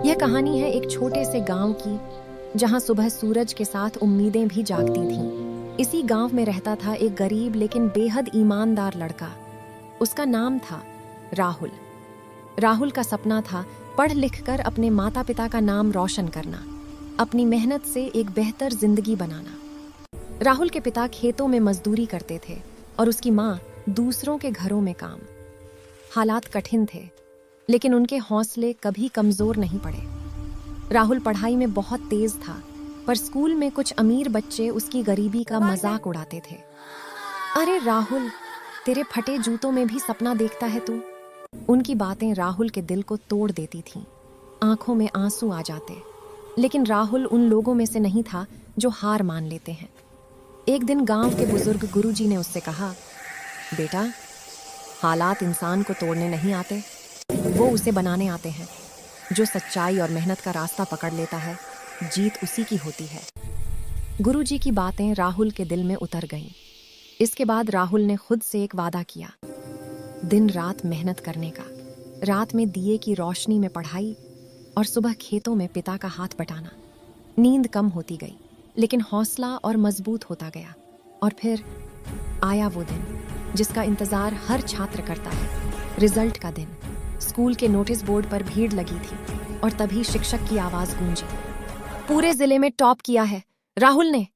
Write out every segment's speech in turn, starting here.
यह कहानी है एक छोटे से गांव की, जहां सुबह सूरज के साथ उम्मीदें भी जागती थीं। इसी गांव में रहता था एक गरीब लेकिन बेहद ईमानदार लड़का। उसका नाम था राहुल। राहुल का सपना था पढ़ लिख कर अपने माता पिता का नाम रोशन करना, अपनी मेहनत से एक बेहतर जिंदगी बनाना। राहुल के पिता खेतों में मजदूरी करते थे और उसकी माँ दूसरों के घरों में काम। हालात कठिन थे, लेकिन उनके हौसले कभी कमजोर नहीं पड़े। राहुल पढ़ाई में बहुत तेज था, पर स्कूल में कुछ अमीर बच्चे उसकी गरीबी का मजाक उड़ाते थे। अरे राहुल, तेरे फटे जूतों में भी सपना देखता है तू। उनकी बातें राहुल के दिल को तोड़ देती थीं। आंखों में आंसू आ जाते। लेकिन राहुल उन लोगों में से नहीं था जो हार मान लेते हैं। एक दिन गांव के बुजुर्ग गुरुजी ने उससे कहा, बेटा, हालात इंसान को तोड़ने नहीं आते, वो उसे बनाने आते हैं। जो सच्चाई और मेहनत का रास्ता पकड़ लेता है, जीत उसी की होती है। गुरुजी की बातें राहुल के दिल में उतर गईं। इसके बाद राहुल ने खुद से एक वादा किया, दिन रात मेहनत करने का, रात में दिए की रोशनी में पढ़ाई और सुबह खेतों में पिता का हाथ बटाना। नींद कम होती गई, लेकिन हौसला और मजबूत होता गया। और फिर आया वो दिन जिसका इंतजार हर छात्र करता है, रिजल्ट का दिन। स्कूल के नोटिस बोर्ड पर भीड़ लगी थी और तभी शिक्षक की आवाज गूंजी, पूरे जिले में टॉप किया है राहुल ने।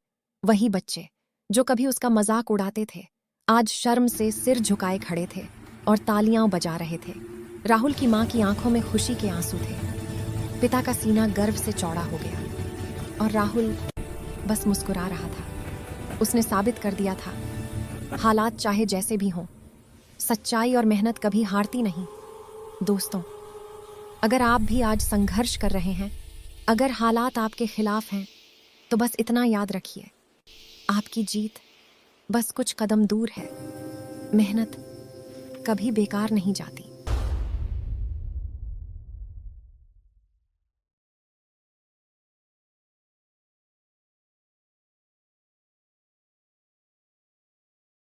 वही बच्चे जो कभी उसका मजाक उड़ाते थे, आज शर्म से सिर झुकाए खड़े थे और तालियां बजा रहे थे। राहुल की मां की आंखों में खुशी के आंसू थे। पिता का सीना गर्व से चौड़ा हो गया और राहुल बस मुस्कुरा रहा था। उसने साबित कर दिया था, हालात चाहे जैसे भी हों, सच्चाई और मेहनत कभी हारती नहीं। दोस्तों, अगर आप भी आज संघर्ष कर रहे हैं, अगर हालात आपके खिलाफ हैं, तो बस इतना याद रखिए, आपकी जीत बस कुछ कदम दूर है। मेहनत कभी बेकार नहीं जाती।